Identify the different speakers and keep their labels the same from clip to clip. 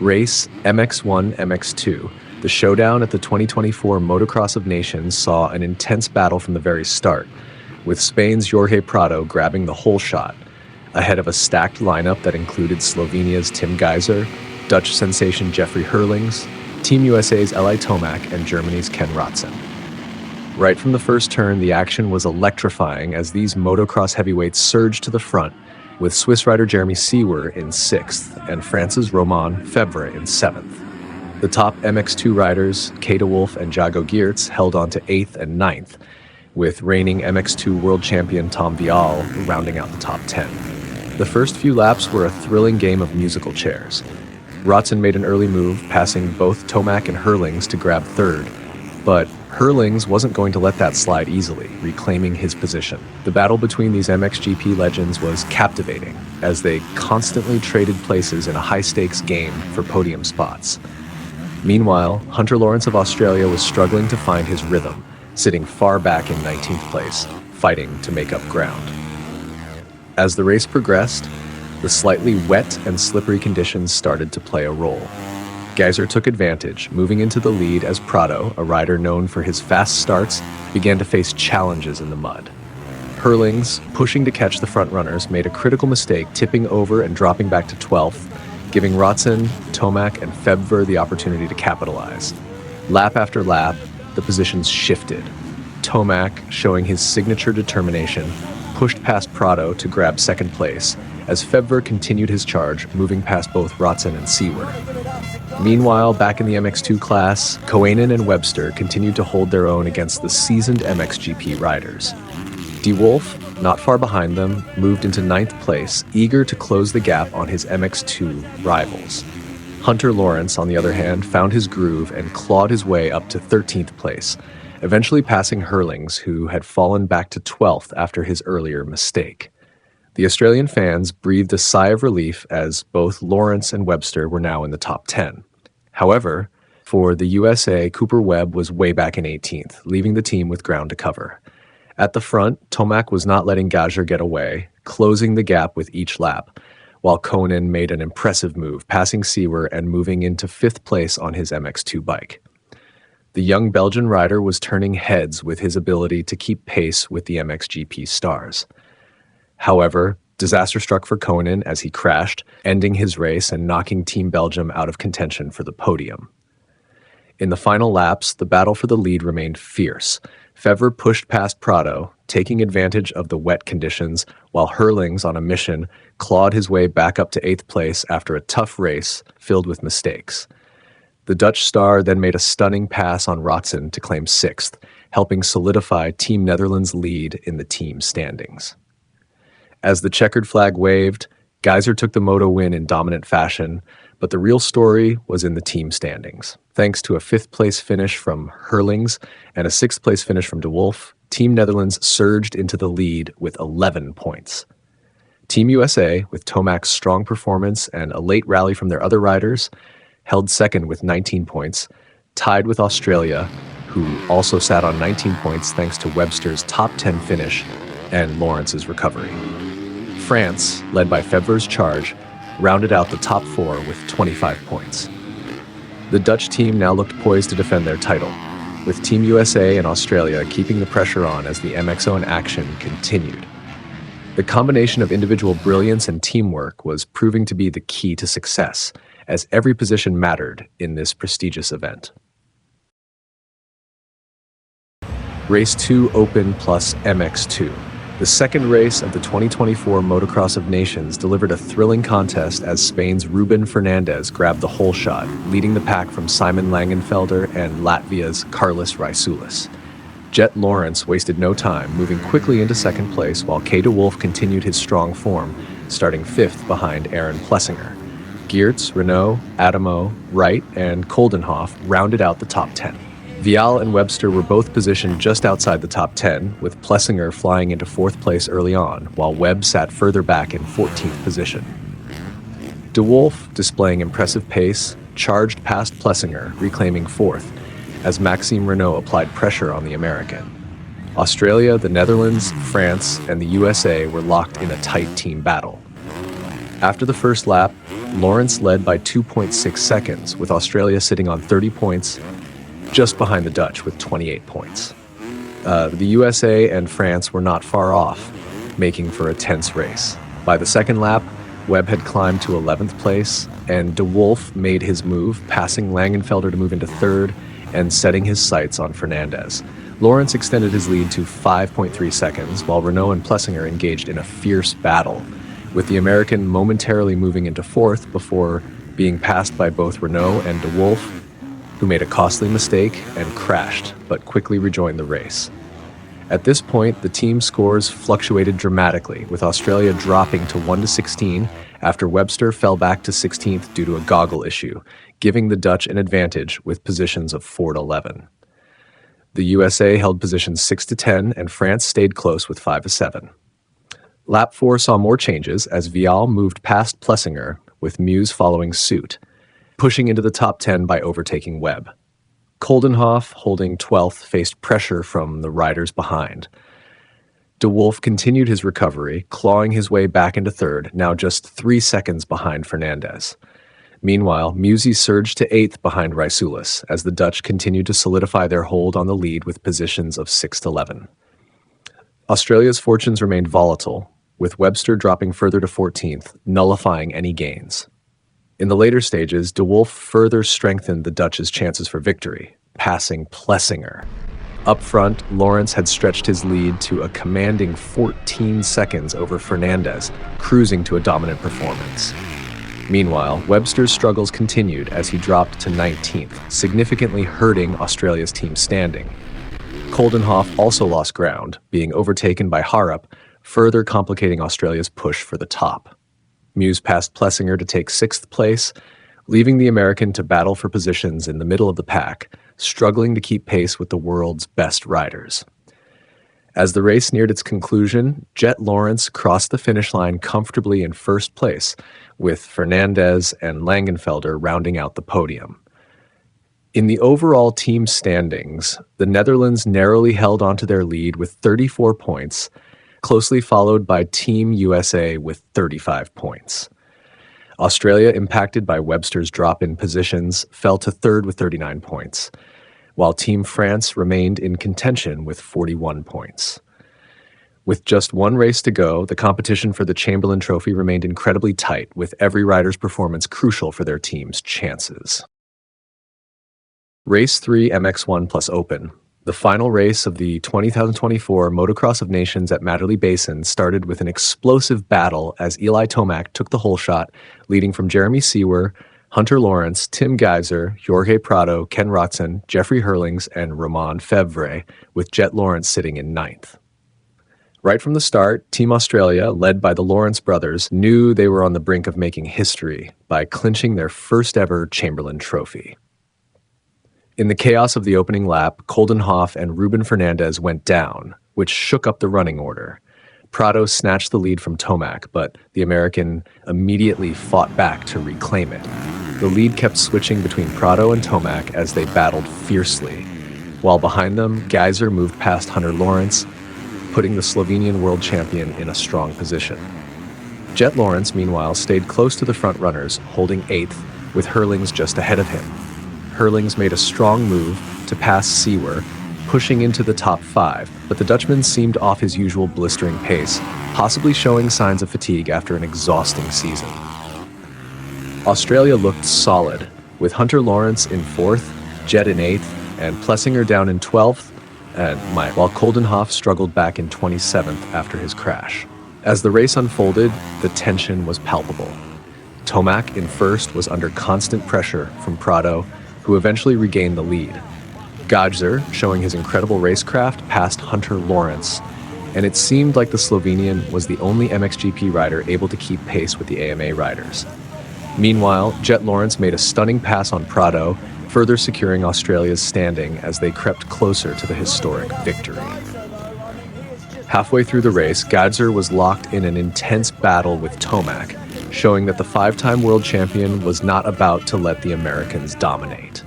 Speaker 1: Race MX1 MX2. The showdown at the 2024 Motocross of Nations saw an intense battle from the very start, with Spain's Jorge Prado grabbing the whole shot, ahead of a stacked lineup that included Slovenia's Tim Geiser, Dutch sensation Jeffrey Herlings, Team USA's Eli Tomac, and Germany's Ken Rotzen. Right from the first turn, the action was electrifying as these motocross heavyweights surged to the front, with Swiss rider Jeremy Seewer in 6th and France's Romain Febvre in 7th. The top MX2 riders, Kay de Wolf and Jago Geerts, held on to 8th and 9th, with reigning MX2 world champion Tom Vial rounding out the top 10. The first few laps were a thrilling game of musical chairs. Rotzen made an early move, passing both Tomac and Herlings to grab 3rd, but Herlings wasn't going to let that slide easily, reclaiming his position. The battle between these MXGP legends was captivating, as they constantly traded places in a high-stakes game for podium spots. Meanwhile, Hunter Lawrence of Australia was struggling to find his rhythm, sitting far back in 19th place, fighting to make up ground. As the race progressed, the slightly wet and slippery conditions started to play a role. Geiser took advantage, moving into the lead as Prado, a rider known for his fast starts, began to face challenges in the mud. Herlings, pushing to catch the front runners, made a critical mistake, tipping over and dropping back to 12th, giving Rotzen, Tomac, and Febvre the opportunity to capitalize. Lap after lap, the positions shifted. Tomac, showing his signature determination, pushed past Prado to grab 2nd place, as Febvre continued his charge, moving past both Rotzen and Seewer. Meanwhile, back in the MX2 class, Koenen and Webster continued to hold their own against the seasoned MXGP riders. De Wolf, not far behind them, moved into 9th place, eager to close the gap on his MX2 rivals. Hunter Lawrence, on the other hand, found his groove and clawed his way up to 13th place, eventually passing Herlings, who had fallen back to 12th after his earlier mistake. The Australian fans breathed a sigh of relief as both Lawrence and Webster were now in the top 10. However, for the USA, Cooper Webb was way back in 18th, leaving the team with ground to cover. At the front, Tomac was not letting Geiser get away, closing the gap with each lap, while Koenen made an impressive move, passing Seewer and moving into 5th place on his MX2 bike. The young Belgian rider was turning heads with his ability to keep pace with the MXGP stars. However, disaster struck for Koenen as he crashed, ending his race and knocking Team Belgium out of contention for the podium. In the final laps, the battle for the lead remained fierce. Febvre pushed past Prado, taking advantage of the wet conditions, while Herlings, on a mission, clawed his way back up to 8th place after a tough race filled with mistakes. The Dutch star then made a stunning pass on Rotzen to claim 6th, helping solidify Team Netherlands' lead in the team standings. As the checkered flag waved, Geiser took the moto win in dominant fashion, but the real story was in the team standings. Thanks to a 5th place finish from Herlings and a 6th place finish from De Wolf, Team Netherlands surged into the lead with 11 points. Team USA, with Tomac's strong performance and a late rally from their other riders, held 2nd with 19 points, tied with Australia, who also sat on 19 points thanks to Webster's top 10 finish and Lawrence's recovery. France, led by Febvre's charge, rounded out the top 4 with 25 points. The Dutch team now looked poised to defend their title, with Team USA and Australia keeping the pressure on as the MXO in action continued. The combination of individual brilliance and teamwork was proving to be the key to success, as every position mattered in this prestigious event. Race 2 Open plus MX2. The second race of the 2024 Motocross of Nations delivered a thrilling contest as Spain's Ruben Fernandez grabbed the whole shot, leading the pack from Simon Langenfelder and Latvia's Carlos Raisulis. Jet Lawrence wasted no time, moving quickly into 2nd place, while Kay de Wolf continued his strong form, starting 5th behind Aaron Plessinger. Geerts, Renault, Adamo, Wright, and Koldenhoff rounded out the top 10. Vial and Webster were both positioned just outside the top 10, with Plessinger flying into 4th place early on, while Webb sat further back in 14th position. De Wolf, displaying impressive pace, charged past Plessinger, reclaiming 4th, as Maxime Renault applied pressure on the American. Australia, the Netherlands, France, and the USA were locked in a tight team battle. After the first lap, Lawrence led by 2.6 seconds, with Australia sitting on 30 points, just behind the Dutch with 28 points. The USA and France were not far off, making for a tense race. By the second lap, Webb had climbed to 11th place, and De Wolf made his move, passing Langenfelder to move into third and setting his sights on Fernandez. Lawrence extended his lead to 5.3 seconds, while Renault and Plessinger engaged in a fierce battle, with the American momentarily moving into fourth before being passed by both Renault and De Wolf, who made a costly mistake and crashed, but quickly rejoined the race. At this point, the team scores fluctuated dramatically, with Australia dropping to 1-16 after Webster fell back to 16th due to a goggle issue, giving the Dutch an advantage with positions of 4-11. The USA held positions 6-10, and France stayed close with 5-7. Lap 4 saw more changes as Vial moved past Plessinger, with Muse following suit, pushing into the top 10 by overtaking Webb. Koldenhoff, holding 12th, faced pressure from the riders behind. De Wolf continued his recovery, clawing his way back into third, now just 3 seconds behind Fernandez. Meanwhile, Musi surged to 8th behind Raisulis, as the Dutch continued to solidify their hold on the lead with positions of 6-11. Australia's fortunes remained volatile, with Webster dropping further to 14th, nullifying any gains. In the later stages, De Wolf further strengthened the Dutch's chances for victory, passing Plessinger. Up front, Lawrence had stretched his lead to a commanding 14 seconds over Fernandez, cruising to a dominant performance. Meanwhile, Webster's struggles continued as he dropped to 19th, significantly hurting Australia's team standing. Koldenhoff also lost ground, being overtaken by Harrop, further complicating Australia's push for the top. Muse passed Plessinger to take 6th place, leaving the American to battle for positions in the middle of the pack, struggling to keep pace with the world's best riders. As the race neared its conclusion, Jet Lawrence crossed the finish line comfortably in first place, with Fernandez and Langenfelder rounding out the podium. In the overall team standings, the Netherlands narrowly held onto their lead with 34 points, closely followed by Team USA with 35 points. Australia, impacted by Webster's drop in positions, fell to third with 39 points, while Team France remained in contention with 41 points. With just one race to go, the competition for the Chamberlain Trophy remained incredibly tight, with every rider's performance crucial for their team's chances. Race 3 MX1 plus Open. The final race of the 2024 Motocross of Nations at Matterley Basin started with an explosive battle as Eli Tomac took the whole shot, leading from Jeremy Seewer, Hunter Lawrence, Tim Geiser, Jorge Prado, Ken Rotson, Jeffrey Hurlings, and Romain Fevre, with Jet Lawrence sitting in 9th. Right from the start, Team Australia, led by the Lawrence brothers, knew they were on the brink of making history by clinching their first ever Chamberlain Trophy. In the chaos of the opening lap, Koldenhoff and Ruben Fernandez went down, which shook up the running order. Prado snatched the lead from Tomac, but the American immediately fought back to reclaim it. The lead kept switching between Prado and Tomac as they battled fiercely, while behind them, Geiser moved past Hunter Lawrence, putting the Slovenian world champion in a strong position. Jet Lawrence, meanwhile, stayed close to the front runners, holding 8th, with Hurlings just ahead of him. Hurlings made a strong move to pass Seewer, pushing into the top 5, but the Dutchman seemed off his usual blistering pace, possibly showing signs of fatigue after an exhausting season. Australia looked solid, with Hunter Lawrence in 4th, Jet in 8th, and Plessinger down in 12th, while Koldenhoff struggled back in 27th after his crash. As the race unfolded, the tension was palpable. Tomac in 1st was under constant pressure from Prado, who eventually regained the lead. Geiser, showing his incredible racecraft, passed Hunter Lawrence, and it seemed like the Slovenian was the only MXGP rider able to keep pace with the AMA riders. Meanwhile, Jet Lawrence made a stunning pass on Prado, further securing Australia's standing as they crept closer to the historic victory. Halfway through the race, Geiser was locked in an intense battle with Tomac, showing that the 5-time world champion was not about to let the Americans dominate.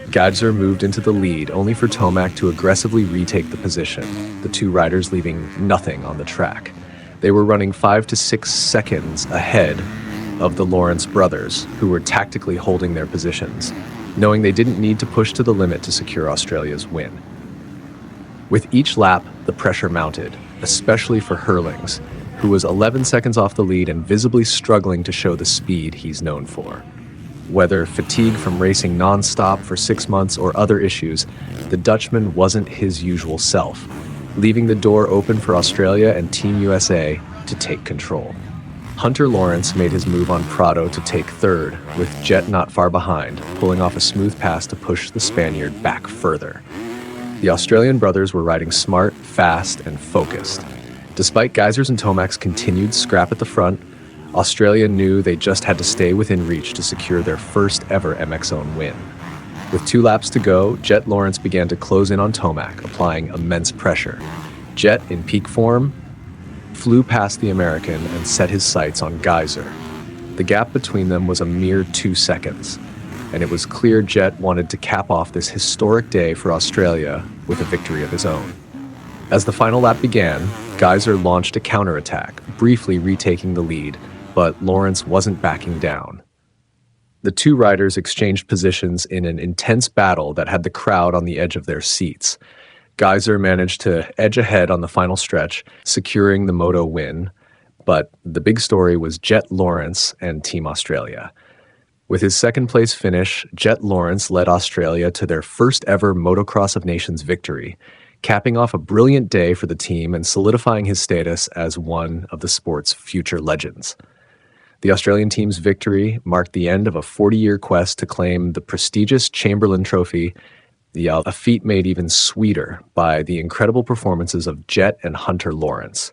Speaker 1: Geiser moved into the lead, only for Tomac to aggressively retake the position, the two riders leaving nothing on the track. They were running 5 to 6 seconds ahead of the Lawrence brothers, who were tactically holding their positions, knowing they didn't need to push to the limit to secure Australia's win. With each lap, the pressure mounted, especially for Hurlings, who was 11 seconds off the lead and visibly struggling to show the speed he's known for. Whether fatigue from racing non-stop for 6 months or other issues, the Dutchman wasn't his usual self, leaving the door open for Australia and Team USA to take control. Hunter Lawrence made his move on Prado to take third, with Jet not far behind, pulling off a smooth pass to push the Spaniard back further. The Australian brothers were riding smart, fast, and focused. Despite Geysers and Tomac's continued scrap at the front, Australia knew they just had to stay within reach to secure their first ever MX Own win. With 2 laps to go, Jet Lawrence began to close in on Tomac, applying immense pressure. Jet, in peak form, flew past the American and set his sights on Geyser. The gap between them was a mere 2 seconds, and it was clear Jet wanted to cap off this historic day for Australia with a victory of his own. As the final lap began, Geyser launched a counterattack, briefly retaking the lead, but Lawrence wasn't backing down. The 2 riders exchanged positions in an intense battle that had the crowd on the edge of their seats. Geyser managed to edge ahead on the final stretch, securing the moto win, but the big story was Jet Lawrence and Team Australia. With his second-place finish, Jet Lawrence led Australia to their first ever Motocross of Nations victory, capping off a brilliant day for the team and solidifying his status as one of the sport's future legends. The Australian team's victory marked the end of a 40-year quest to claim the prestigious Chamberlain Trophy, a feat made even sweeter by the incredible performances of Jet and Hunter Lawrence,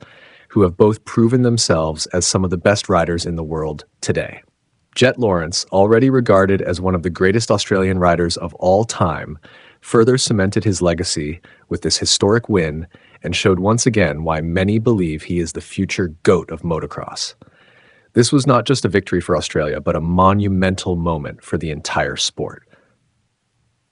Speaker 1: who have both proven themselves as some of the best riders in the world today. Jet Lawrence, already regarded as one of the greatest Australian riders of all time, further cemented his legacy with this historic win and showed once again why many believe he is the future GOAT of motocross. This was not just a victory for Australia, but a monumental moment for the entire sport.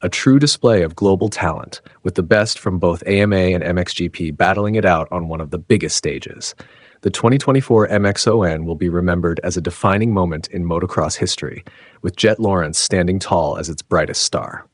Speaker 1: A true display of global talent, with the best from both AMA and MXGP battling it out on one of the biggest stages. The 2024 MXON will be remembered as a defining moment in motocross history, with Jet Lawrence standing tall as its brightest star.